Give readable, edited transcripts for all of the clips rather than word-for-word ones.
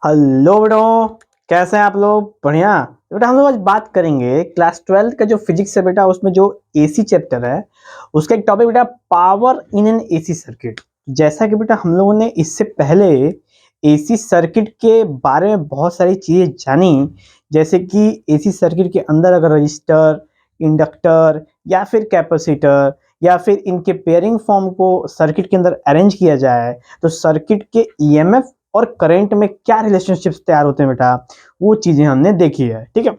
Hello बेटो, कैसे हैं आप लोग? बढ़िया। तो बेटा हम लोग आज बात करेंगे क्लास 12 का जो फिजिक्स है बेटा, उसमें जो एसी चैप्टर है उसका एक टॉपिक बेटा, power in an AC circuit. जैसा कि बेटा हम लोगों ने इससे पहले एसी सर्किट के बारे में बहुत सारी चीज़ें जानी, जैसे कि एसी सर्किट के अंदर अगर रजिस्टर, इंडक्टर या फिर कैपेसिटर या फिर इनके पेयरिंग फॉर्म को सर्किट के अंदर अरेंज किया जाए तो सर्किट के ईएमएफ और करंट में क्या रिलेशनशिप्स तैयार होते हैं बेटा, वो चीजें हमने देखी है। ठीक है।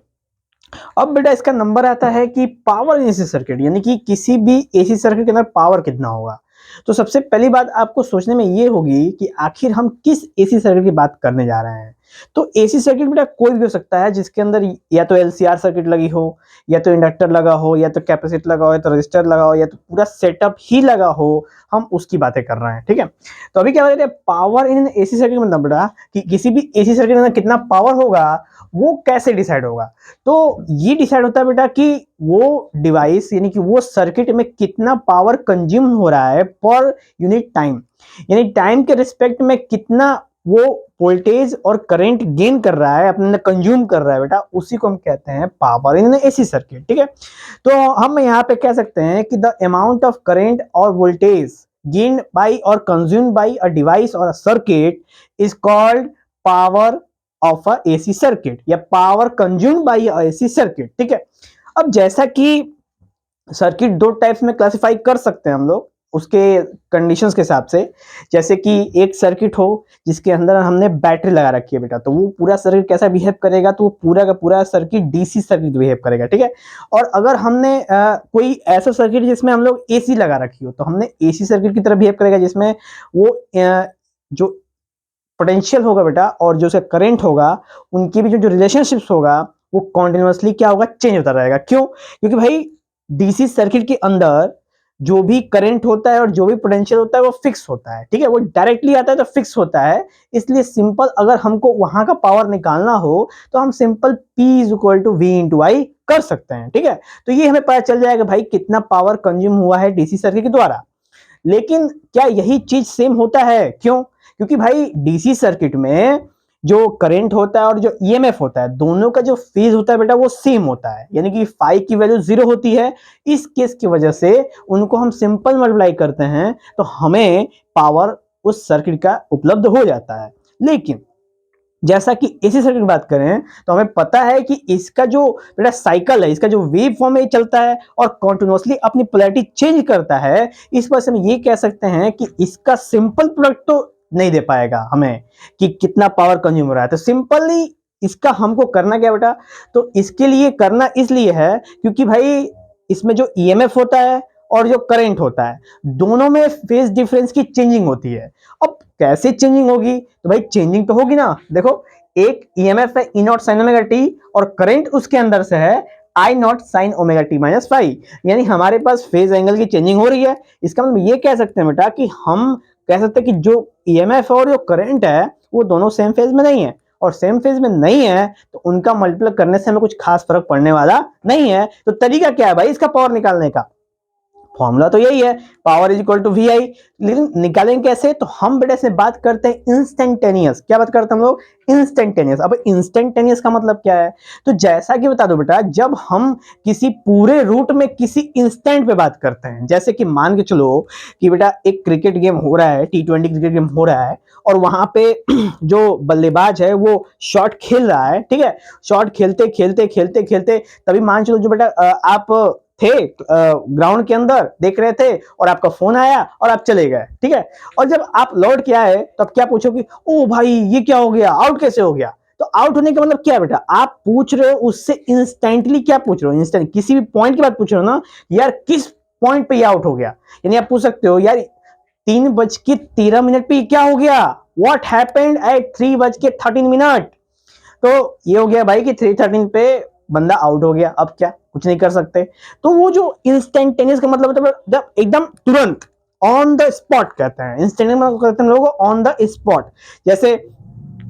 अब बेटा इसका नंबर आता है कि पावर इन एसी सर्किट, यानी कि किसी भी एसी सर्किट के अंदर पावर कितना होगा। तो सबसे पहली बात आपको सोचने में ये होगी कि आखिर हम किस एसी सर्किट की बात करने जा रहे हैं। तो एसी सर्किट बेटा कोई भी हो सकता है जिसके अंदर या तो एलसीआर सर्किट लगी हो, या तो इंडक्टर लगा हो, या तो कैपेसिटर लगा हो, या तो रजिस्टर लगा हो, या तो पूरा सेटअप ही लगा हो। हम उसकी बातें कर रहे हैं। ठीक है। तो अभी क्या बोल रहे हैं, पावर इन एसी सर्किट मतलब बेटा कि किसी भी एसी सर्किट में कितना पावर होगा वो कैसे डिसाइड होगा। तो ये डिसाइड होता है बेटा कि वो डिवाइस यानी कि वो सर्किट में कितना पावर कंज्यूम हो रहा है पर यूनिट टाइम, यानी टाइम के रिस्पेक्ट में कितना वो वोल्टेज और करंट गेन कर रहा है, अपने कंज्यूम कर रहा है बेटा, उसी को हम कहते हैं पावर इन एसी सर्किट। ठीक है। तो हम यहाँ पे कह सकते हैं कि द अमाउंट ऑफ करंट और वोल्टेज गेन्ड बाय और कंज्यूम्ड बाय अ डिवाइस और a circuit is called power of a AC circuit या power consumed by a AC circuit. ठीक है। अब जैसा कि सर्किट दो टाइप्स में क्लासिफाई कर सकते हैं हम लोग उसके कंडीशंस के हिसाब से। जैसे कि एक सर्किट हो जिसके अंदर हमने बैटरी लगा रखी है बेटा, तो वो पूरा सर्किट कैसा बिहेव करेगा, तो वो पूरा का पूरा सर्किट डीसी सर्किट बिहेव करेगा। ठीक है। और अगर हमने कोई ऐसा सर्किट जिसमें हम लोग एसी लगा रखी हो, तो हमने एसी सर्किट की तरह बिहेव करेगा, जिसमें वो जो पोटेंशियल होगा बेटा और जो उसका करंट होगा उनकी भी जो रिलेशनशिप्स होगा वो कॉन्टिन्यूसली क्या होगा, चेंज होता रहेगा। क्यों? क्योंकि भाई डीसी सर्किट के अंदर जो भी करंट होता है और जो भी पोटेंशियल होता है वो फिक्स होता है। ठीक है। वो डायरेक्टली आता है तो फिक्स होता है। इसलिए सिंपल अगर हमको वहां का पावर निकालना हो तो हम simple P is equal to V into I कर सकते हैं। ठीक है। तो ये हमें पता चल जाएगा भाई कितना पावर कंज्यूम हुआ है डीसी सर्किट के द्वारा। लेकिन क्या यही चीज सेम होता है? क्यों? क्योंकि भाई डीसी सर्किट में जो करंट होता है और जो ईएमएफ होता है, दोनों का जो फेज होता है बेटा वो सेम होता है, यानी कि फाई की वैल्यू 0 होती है। इस केस की वजह से उनको हम सिंपल मल्टीप्लाई करते हैं तो हमें पावर उस सर्किट का उपलब्ध हो जाता है। लेकिन जैसा कि एसी सर्किट की बात करें तो हमें पता है कि इसका जो बेटा साइकिल है, इसका जो वेव फॉर्म है चलता है और कॉन्टिन्यूसली अपनी पोलैरिटी चेंज करता है। इस वजह से हम ये कह सकते हैं कि इसका सिंपल प्रोडक्ट तो नहीं दे पाएगा हमें कि कितना पावर कंज्यूम हो रहा है। तो सिंपली इसका हमको करना क्या बेटा, तो इसके लिए करना इसलिए है क्योंकि भाई इसमें जो ईएमएफ होता है और जो करंट होता है दोनों में फेज डिफरेंस की चेंजिंग होती है। अब कैसे चेंजिंग होगी, तो भाई चेंजिंग तो होगी ना। देखो एक ईएमएफ है E naught sine omega T और करंट उसके अंदर से है I naught sine omega T minus five, यानी हमारे पास फेज एंगल की चेंजिंग हो रही है। इसका मतलब ये कह सकते हैं बेटा कि हम कह सकते हैं कि जो ईएमएफ और जो करंट है वो दोनों सेम फेज में नहीं है, और सेम फेज में नहीं है तो उनका मल्टीप्लाई करने से हमें कुछ खास फर्क पड़ने वाला नहीं है। तो तरीका क्या है भाई इसका पावर निकालने का, फॉर्मूला तो यही है, power is equal to V I. लेकिन निकालेंगे कैसे, तो हम बेटा से बात करते हैं इंस्टेंटेनियस। क्या बात करते हैं हम लोग? इंस्टेंटेनियस। अब इंस्टेंटेनियस का मतलब क्या है, तो जैसा कि बता दो बेटा, जब हम किसी पूरे रूट में किसी इंस्टेंट पे बात करते हैं, जैसे कि मान के चलो कि बेटा एक क्रिकेट गेम हो रहा है, T20 क्रिकेट गेम हो रहा है और वहां पे जो बल्लेबाज है वो शॉट खेल रहा है। ठीक है। शॉट खेलते खेलते खेलते खेलते तभी मान चलो जो बेटा आप थे ग्राउंड के अंदर देख रहे थे और आपका फोन आया और आप चले गए। ठीक है। और जब आप लौट के आए तो आप क्या पूछोगे, ओ भाई ये क्या हो गया, आउट कैसे हो गया। तो आउट होने का मतलब क्या है बेटा, आप पूछ रहे हो उससे इंस्टेंटली, क्या पूछ रहे हो, इंस्टेंट किसी भी पॉइंट की बात पूछ रहे हो ना, यार किस पॉइंट पे ये आउट हो गया। यानी आप पूछ सकते हो यार 3:13 पे क्या हो गया, व्हाट हैपेंड एट 3:13। तो ये हो गया भाई कि 3:13 पे बंदा आउट हो गया, अब क्या, कुछ नहीं कर सकते। तो वो जो इंस्टेंटेनियस का मतलब है जब एकदम तुरंत ऑन द स्पॉट कहते हैं, इंस्टेंटेनियस मतलब कहते हैं लोग ऑन द स्पॉट। जैसे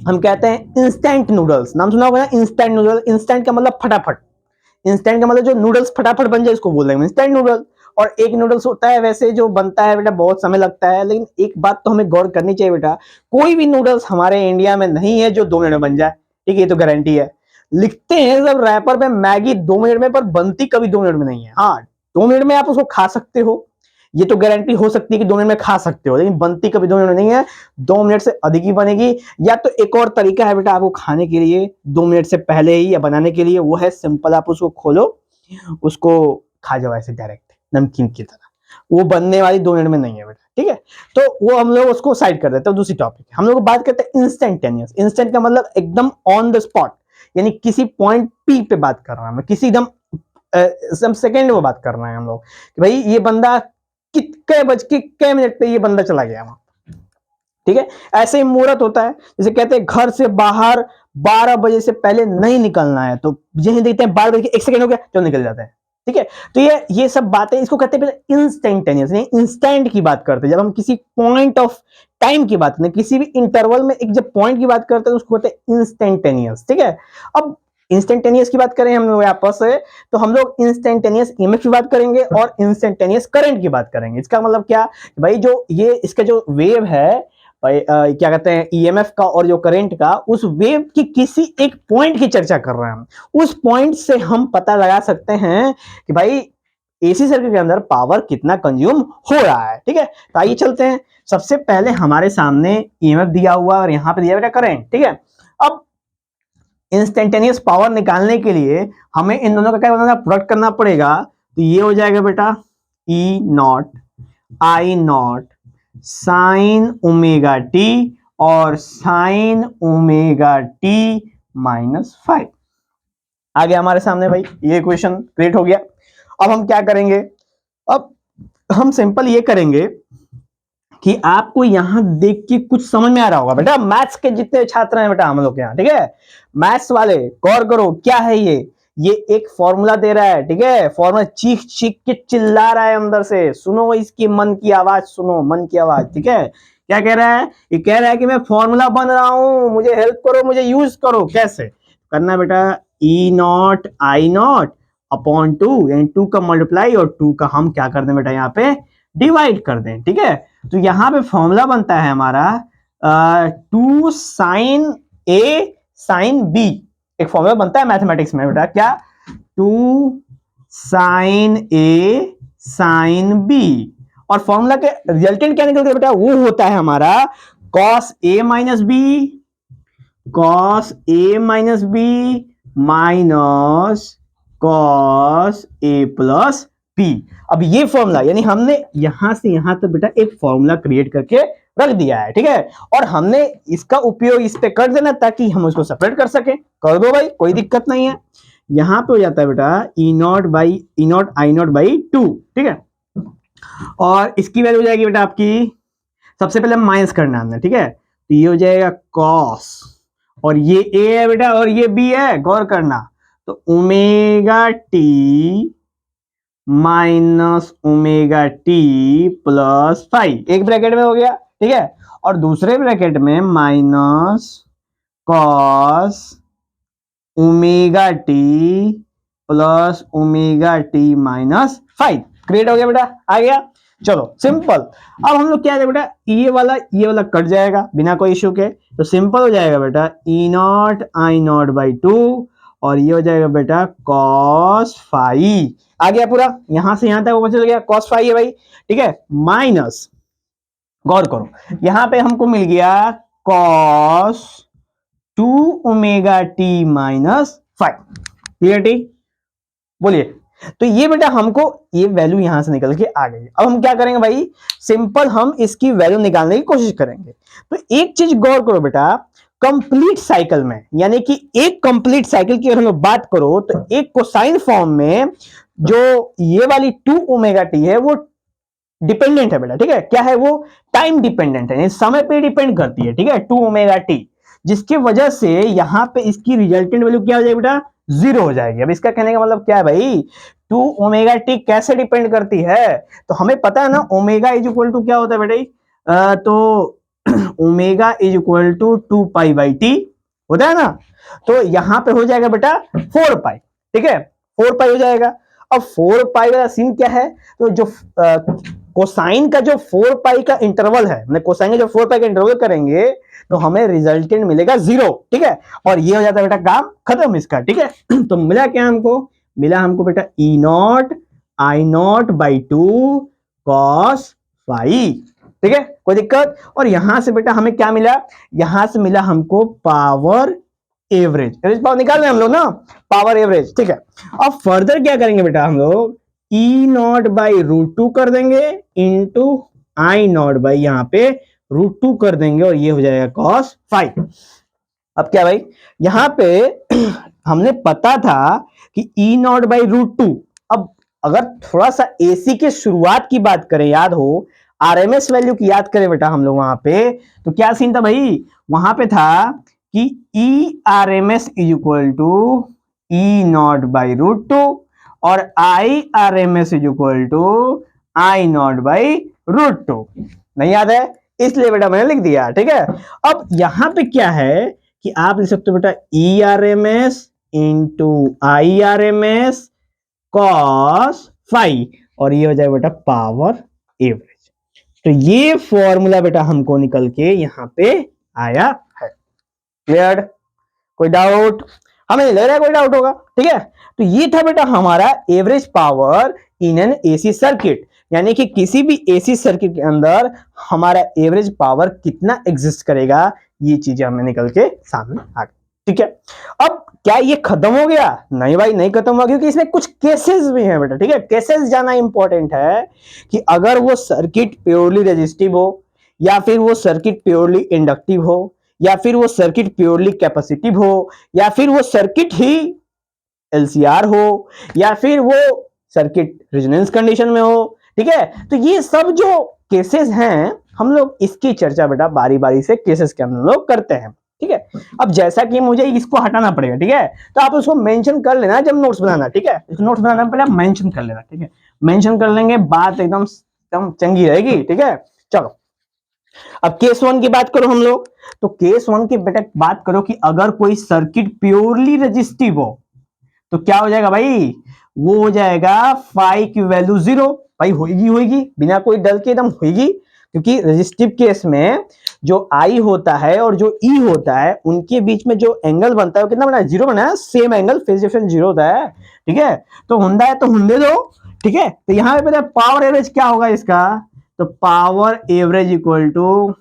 हम कहते हैं इंस्टेंट नूडल्स, नाम सुना होगा ना, इंस्टेंट नूडल। इंस्टेंट का मतलब फटाफट, इंस्टेंट का मतलब जो नूडल्स फटाफट बन जाए इसको बोल रहे हैं इंस्टेंट नूडल। और एक नूडल्स होता है वैसे जो बनता है बेटा बहुत समय लगता है, लेकिन एक बात तो हमें गौर करनी चाहिए बेटा, कोई भी नूडल्स हमारे इंडिया में नहीं है जो 2 मिनट में बन जाए, ठीक है, ये तो गारंटी है। लिखते हैं सब रैपर पे मैगी 2 मिनट में, पर बनती कभी 2 मिनट में नहीं है। हाँ, 2 मिनट में आप उसको खा सकते हो, ये तो गारंटी हो सकती है कि 2 मिनट में खा सकते हो, लेकिन बनती कभी 2 मिनट में नहीं है, 2 मिनट से अधिक ही बनेगी। या तो एक और तरीका है बेटा आपको खाने के लिए 2 मिनट से पहले ही या बनाने के लिए, वो है सिंपल, आप उसको खोलो, उसको खा जाओ ऐसे डायरेक्ट नमकीन की तरह, वो बनने वाली 2 मिनट में नहीं है बेटा, ठीक है। तो वो हम लोग उसको साइड कर देते हैं। दूसरी टॉपिक हम लोग बात करते हैं इंस्टेंटेनियस। इंस्टेंट का मतलब एकदम ऑन द स्पॉट, यानी किसी पॉइंट पी पे बात कर रहा हूं मैं, किसी एकदम सेकेंड में बात कर रहे हैं हम लोग कि भाई ये बंदा कितने बज के कै मिनट पे ये बंदा चला गया वहां, ठीक है। ऐसे ही मुहूर्त होता है, जैसे कहते हैं घर से बाहर 12 बजे से पहले नहीं निकलना है, तो यही देखते हैं 12 बजे के 1 सेकंड हो गया तो निकल जाते हैं, ठीक है। तो ये सब बातें इसको कहते हैं इंस्टेंटेनियस, इंस्टेंट की बात करते हैं। जब हम किसी पॉइंट ऑफ टाइम की बात करते हैं, किसी भी इंटरवल में एक जब पॉइंट की बात करते हैं तो उसको कहते हैं इंस्टेंटेनियस, ठीक है। अब इंस्टेंटेनियस की बात करें हम लोग आपस से, तो हम लोग इंस्टेंटेनियस ईएमएफ की बात करेंगे और इंस्टेंटेनियस करंट की बात करेंगे। इसका मतलब क्या, भाई जो ये इसका जो वेव है भाई, क्या कहते हैं ईएमएफ का और जो करंट का, उस वेव की किसी एक पॉइंट की चर्चा कर रहे हैं हम, उस पॉइंट से हम पता लगा सकते हैं कि भाई एसी सर्किट के अंदर पावर कितना कंज्यूम हो रहा है, ठीक है। तो आइए चलते हैं। सबसे पहले हमारे सामने ईएमएफ दिया हुआ और यहाँ पे दिया बेटा करंट, ठीक है। अब इंस्टेंटेनियस पावर निकालने के लिए हमें इन दोनों का क्या बनाना, प्रोडक्ट करना पड़ेगा। तो ये हो जाएगा बेटा E naught I naught sine omega T और साइन ओमेगा टी -5 आ गया हमारे सामने भाई, ये इक्वेशन क्रिएट हो गया। अब हम क्या करेंगे, अब हम सिंपल ये करेंगे कि आपको यहां देख के कुछ समझ में आ रहा होगा बेटा, मैथ्स के जितने छात्र हैं बेटा हम लोग के यहाँ, ठीक है, मैथ्स वाले गौर करो क्या है ये एक फॉर्मूला दे रहा है, ठीक है। फॉर्मूला चीख चीख के चिल्ला रहा है अंदर से, सुनो इसकी मन की आवाज, सुनो मन की आवाज, ठीक है। क्या कह रहा है, ये कह रहा है कि मैं फॉर्मूला बन रहा हूं, मुझे हेल्प करो, मुझे यूज करो। कैसे करना बेटा, E naught I not upon 2, यानी 2 का मल्टीप्लाई और 2 का हम क्या कर दें बेटा यहाँ पे डिवाइड कर दें, ठीक है। तो यहां पे फॉर्मूला बनता है हमारा 2 साइन ए साइन बी, एक फॉर्मूला बनता है मैथमेटिक्स में बेटा, क्या 2 साइन ए साइन बी, और फॉर्मूला के रिजल्टेंट क्या निकलता है बेटा, वो होता है हमारा cos A minus B, cos A minus B minus cos A plus B. अब ये फॉर्मूला, यानी हमने यहां से यहां तक बेटा एक फॉर्मूला क्रिएट करके रख दिया है, ठीक है। और हमने इसका उपयोग इस पे कर देना ताकि हम उसको सेपरेट कर सके, कर दो भाई, कोई दिक्कत नहीं है। यहां पे हो जाता है बेटा E naught I naught by 2, ठीक है। और इसकी वैल्यू हो जाएगी बेटा आपकी, सबसे पहले माइनस करना हमने, ठीक है। तो ये हो जाएगा कॉस, और ये ए है बेटा और ये बी है, गौर करना। तो omega T minus omega T plus 5 एक ब्रैकेट में हो गया, ठीक है। और दूसरे ब्रैकेट में minus cos omega T plus omega T -5 create हो गया बेटा, आ गया। चलो सिंपल। अब हम लोग क्या है बेटा, ये वाला कट जाएगा बिना कोई इश्यू के, तो सिंपल हो जाएगा बेटा E naught I naught by 2, और ये हो जाएगा बेटा cos 5 आ गया पूरा, यहां से यहां तक वो चल गया, cos 5 है भाई, ठीक है। माइनस, गौर करो यहां पे हमको मिल गया cos 2 omega T -5, clear T, बोलिए। तो ये बेटा हमको ये वैल्यू यहां से निकल के आ गई। अब हम क्या करेंगे भाई, सिंपल हम इसकी वैल्यू निकालने की कोशिश करेंगे। तो एक चीज गौर करो बेटा, कंप्लीट साइकिल में, यानी कि एक कंप्लीट साइकिल की अगर हम बात करो तो एक कोसाइन फॉर्म में जो ये वाली 2 ओमेगा टी है वो डिपेंडेंट है बेटा, ठीक है। क्या है वो, टाइम डिपेंडेंट है, समय पे डिपेंड करती है, ठीक है, 2 ओमेगा टी, जिसकी वजह से यहां पे इसकी रिजल्टेंट वैल्यू क्या हो जाएगी बेटा, 0 हो जाएगी। अब इसका कहने का मतलब क्या है भाई, 2 ओमेगा टी कैसे डिपेंड करती है, तो हमें पता है ना ओमेगा इज इक्वल टू क्या होता है बेटा, तो omega is equal to 2 pi by T होता है ना। तो यहां पे हो जाएगा बेटा 4 पाई, ठीक है, 4 पाई हो जाएगा। अब 4 पाई वाला सीन क्या है, तो जो कोसाइन का जो 4 पाई का इंटरवल है, मतलब कोसाइन का जो 4 पाई का इंटरवल करेंगे तो हमें रिजल्टेंट मिलेगा 0, ठीक है। और ये हो जाता है बेटा काम खत्म इसका, ठीक है। तो मिला क्या हमको, मिला हमको बेटा E naught I naught by 2 cos phi, ठीक है, कोई दिक्कत। और यहां से बेटा हमें क्या मिला, यहां से मिला हमको पावर एवरेज, एवरेज पावर निकाल रहे हैं हम लोग ना, पावर एवरेज, ठीक है। अब फर्दर क्या करेंगे बेटा हम लोग, ई नॉट बाई रूट 2 कर देंगे इंटू आई नॉट बाई यहाँ पे रूट 2 कर देंगे और ये हो जाएगा कॉस फाइव। अब क्या भाई, यहां पे हमने पता था कि ई नॉट बाई रूट 2। अब अगर थोड़ा सा एसी के शुरुआत की बात करें, याद हो आरएमएस वैल्यू की याद करें बेटा हम लोग वहां पे, तो क्या सीन था भाई, वहां पे था कि E R M S is equal to E naught by root 2 और I R M S is equal to I naught by root 2। नहीं याद है, इसलिए बेटा मैंने लिख दिया, ठीक है। अब यहां पे क्या है कि आप लिख सकते हो बेटा E R M S into I R M S cos five और ये हो जाए बेटा पावर एवरेज। तो ये फॉर्मूला बेटा हमको निकल के यहां पे आया है। क्लियर, कोई डाउट, हमें नहीं लग रहा है कोई डाउट होगा, ठीक है। तो ये था बेटा हमारा average power in an AC circuit, यानी कि किसी भी एसी सर्किट के अंदर हमारा एवरेज पावर कितना एग्जिस्ट करेगा, ये चीजें हमें निकल के सामने आ गई, ठीक है। अब क्या ये खत्म हो गया, नहीं भाई नहीं खत्म हुआ, क्योंकि इसमें कुछ केसेस भी हैं बेटा, ठीक है। केसेस जाना इंपॉर्टेंट है कि अगर वो सर्किट प्योरली रेजिस्टिव हो, या फिर वो सर्किट प्योरली इंडक्टिव हो, या फिर वो सर्किट प्योरली कैपेसिटिव हो, या फिर वो सर्किट ही एलसीआर हो, या फिर वो सर्किट रेजोनेंस कंडीशन में हो, ठीक है। तो ये सब जो केसेस हैं हम लोग इसकी चर्चा बेटा बारी बारी से केसेस के हम लोग करते हैं, ठीक है। अब जैसा कि मुझे इसको हटाना पड़ेगा, ठीक है, तो आप उसको मेंशन कर लेना जब नोट्स बनाना, ठीक है। नोट्स बनाना पहले मेंशन कर लेना, ठीक है, मेंशन कर लेंगे, बात एकदम चंगी रहेगी, ठीक है। चलो अब केस 1 की बात करो हम लोग, तो केस 1 की बेटा बात करो कि अगर कोई सर्किट प्योरली रेजिस्टिव हो तो क्या हो जाएगा भाई, वो हो जाएगा फाई की वैल्यू 0, भाई होगी बिना कोई डर के एकदम होगी, क्योंकि रेजिस्टिव केस में जो आई होता है और जो ई होता है उनके बीच में जो एंगल बनता है वो कितना बना है, 0 बना है, सेम एंगल, फेज डिफरेंस 0 होता है, ठीक है। तो हुंदा है तो हुंदे दो, ठीक है। तो यहां पे पावर एवरेज क्या होगा इसका, तो power average equal to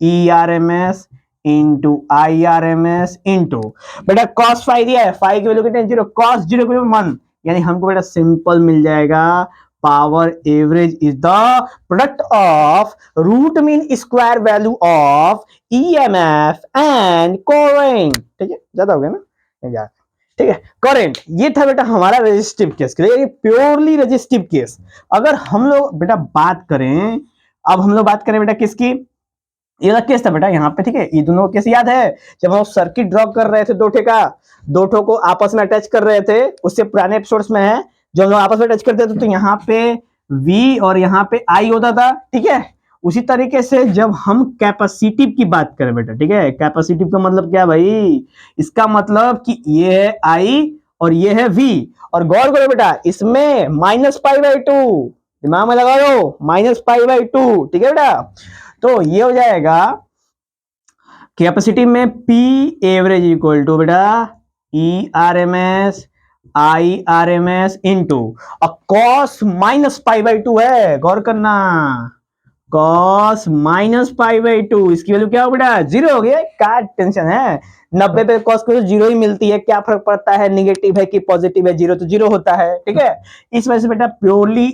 E R M S into I R M S into बेटा कॉस फाइव दिया है, फाइव की वैल्यू कितनी, 0, कॉस 0 की वैल्यू 1, यानी हमको बेटा सिंपल मिल जाएगा power average is the product of root mean square value of EMF and current, ठीक है, ज्यादा हो गया ना, ठीक है, करंट। ये था बेटा हमारा resistive case, purely resistive case. अगर हम लोग बेटा बात करें, अब हम लोग बात करें बेटा किसकी, ये वाला केस था बेटा यहाँ पे, ठीक है। ये दोनों केस याद है, जब हम सर्किट ड्रॉ कर रहे थे दो ठो को आपस में अटैच कर रहे थे, उससे पुराने एपिसोड्स में है, जो हम लोग आपस में अटैच करते थे तो यहाँ पे V और यहाँ पे I होता था, ठीक है। उसी तरीके से जब हम कैपेसिटिव की बात करें बेटा, ठीक है, कैपेसिटिव का मतलब क्या भाई, इसका मतलब कि ये है I और ये है V, और गौर करो बेटा इसमें -π/2 दिमाग में लगा लो, -π/2, ठीक है बेटा। तो ये हो जाएगा कैपेसिटी में P एवरेज इक्वल टू बेटा E R M S I R M S into cos -π/2 है, गौर करना, कॉस -π/2, इसकी वैल्यू क्या हो बेटा 0 हो गया, क्या टेंशन है, 90 पे कॉस को 0 ही मिलती है, क्या फर्क पड़ता है निगेटिव है कि पॉजिटिव है, 0 तो 0 होता है, ठीक है। इस वजह से बेटा प्योरली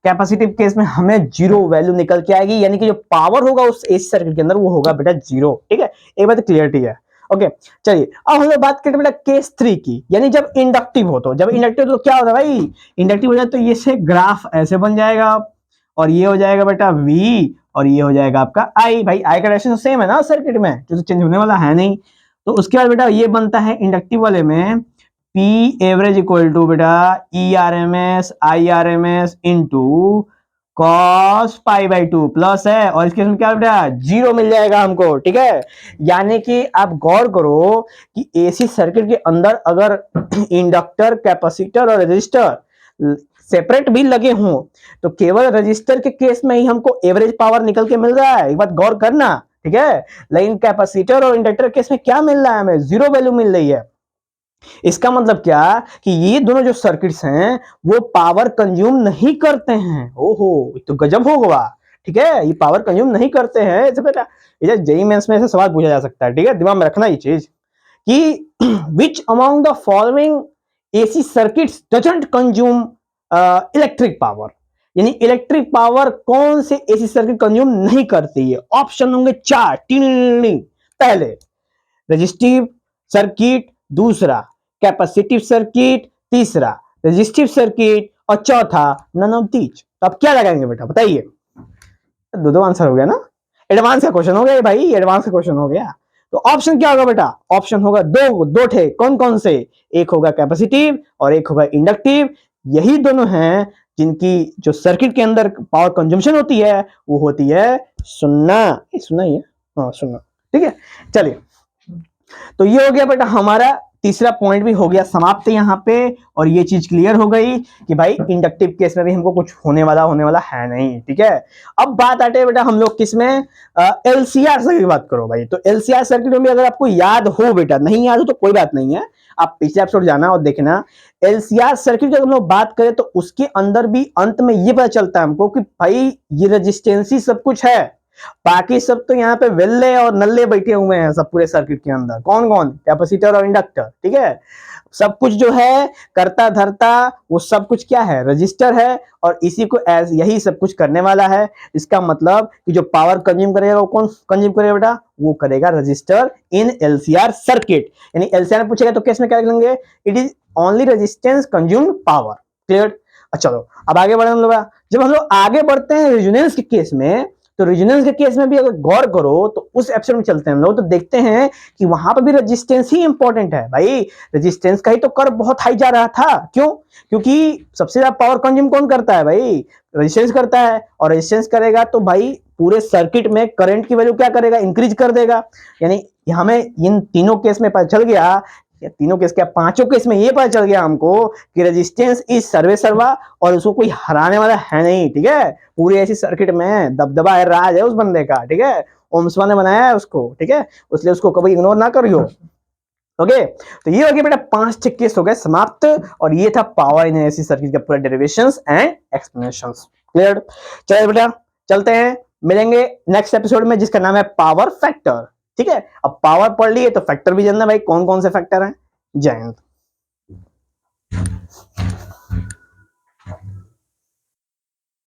कैपेसिटिव केस में हमें 0 वैल्यू निकल के आएगी, यानी कि जो पावर होगा उस एसी सर्किट के अंदर वो होगा बेटा 0, ठीक है। एक बात क्लियरिटी है, ओके। चलिए अब हम लोग बात करते हैं बेटा केस 3 की, यानी जब इंडक्टिव हो, तो जब इंडक्टिव तो क्या होता है भाई, इंडक्टिव हो जाए तो ये से ग्राफ ऐसे बन जाएगा, और ये हो जाएगा बेटा V और ये हो जाएगा आपका I, भाई I का डायरेक्शन सेम है ना सर्किट में, जो तो चेंज होने वाला है नहीं। तो उसके बाद बेटा ये बनता है इंडक्टिव वाले में P एवरेज इक्वल टू बेटा E R M S I R M S into cos π/2 plus है, और इसके क्या बेटा 0 मिल जाएगा हमको, ठीक है। यानी कि आप गौर करो कि एसी सर्किट के अंदर अगर इंडक्टर कैपेसिटर और रेजिस्टर सेपरेट भी लगे हों तो केवल रजिस्टर के केस में ही हमको एवरेज पावर निकल के मिल रहा है, एक बात गौर करना, ठीक है। लेकिन कैपेसिटर और इंडक्टर केस में क्या मिल रहा है, हमें जीरो वैल्यू मिल रही है। इसका मतलब क्या कि ये दोनों जो सर्किट्स हैं वो पावर कंज्यूम नहीं करते हैं। ओहो, तो गजब होगा, ठीक है, ये पावर कंज्यूम नहीं करते हैं। बेटा ये जेईई मेंस में से सवाल पूछा जा सकता है, ठीक है, दिमाग में रखना ये चीज कि which among the following AC circuits doesn't consume electric power, यानी इलेक्ट्रिक पावर कौन से एसी सर्किट कंज्यूम नहीं करती है। ऑप्शन होंगे 4, पहले रेजिस्टिव सर्किट, दूसरा कैपेसिटिव सर्किट, तीसरा रेजिस्टिव सर्किट और चौथा नन ऑफ दीज। तो आप क्या लगाएंगे बेटा बताइए, दो आंसर हो गया ना, एडवांस का क्वेश्चन हो गया भाई, एडवांस का क्वेश्चन हो गया। तो ऑप्शन क्या होगा बेटा, ऑप्शन होगा दो ठे, कौन कौन से, एक होगा कैपेसिटिव और एक होगा इंडक्टिव। यही दोनों हैं जिनकी जो सर्किट के अंदर पावर कंजम्पशन होती है वो होती है सुन्ना, सुना ही है, हाँ सुन्ना, ठीक है। चलिए, तो ये हो गया बेटा हमारा तीसरा पॉइंट भी हो गया समाप्त यहाँ पे, और ये चीज क्लियर हो गई कि भाई इंडक्टिव केस में भी हमको कुछ होने वाला है नहीं, ठीक है। अब बात आते हैं बेटा हम लोग किसमें, एलसीआर सर्किट की बात करो भाई। तो एलसीआर सर्किट में भी अगर आपको याद हो बेटा, नहीं याद हो तो कोई बात नहीं है, आप पिछले एपिसोड जाना और देखना। एलसीआर सर्किट की अगर हम लोग बात करें तो उसके अंदर भी अंत में ये पता चलता है हमको कि भाई ये रेजिस्टेंसी सब कुछ है, बाकी सब तो यहाँ पे वेल्ले और नल्ले बैठे हुए हैं सब पूरे सर्किट के अंदर। कौन कौन, कैपेसिटर और इंडक्टर, ठीक है। सब कुछ जो है करता धरता वो सब कुछ क्या है, रजिस्टर है, और इसी को एज यही सब कुछ करने वाला है। इसका मतलब कि जो पावर कंज्यूम करेगा वो कौन कंज्यूम करेगा बेटा, वो करेगा रजिस्टर इन एलसीआर सर्किट। यानी एलसीआर में पूछेगा तो केस में क्या लिखेंगे, it is only resistance consume power. Clear. चलो अब आगे बढ़े हम लोग। जब हम लोग आगे बढ़ते हैं रेजोनेंस के केस में, तो रेजोनेंस के केस में भी अगर गौर करो तो उस एपिसोड में चलते हैं हम लोग, तो देखते हैं कि वहां पर भी रेजिस्टेंस ही इंपॉर्टेंट है भाई। रेजिस्टेंस का ही तो कर्व बहुत हाई जा रहा था, क्यों, क्योंकि सबसे ज्यादा पावर कंज्यूम कौन करता है भाई, रेजिस्टेंस करता है, और रेजिस्टेंस करेगा तो भाई पूरे सर्किट में करंट की वैल्यू क्या करेगा, इंक्रीज कर देगा। यानी हमें इन तीनों केस में पता चल गया, या तीनों केस क्या पांचों केस में ये पता चल गया हमको कि रेजिस्टेंस इज सर्वे सर्वा, और उसको कोई हराने वाला है नहीं, ठीक है। पूरी ऐसी सर्किट में दबदबा है, राज है उस बंदे का, ठीक है, ओम्सवा ने बनाया है उसको, ठीक है, इसलिए उसको कभी इग्नोर ना करियो। ओके, तो ये हो गया बेटा 5 केस हो गए समाप्त, और ये था पावर इन एसी सर्किट का पूरा डेरिवेशंस एंड एक्सप्लेनेशंस। क्लियर। चलिए बेटा चलते हैं, मिलेंगे नेक्स्ट एपिसोड में जिसका नाम है पावर फैक्टर, ठीक है। अब पावर पढ़ लिए तो फैक्टर भी जानना भाई कौन कौन से फैक्टर हैं। जय हिंद।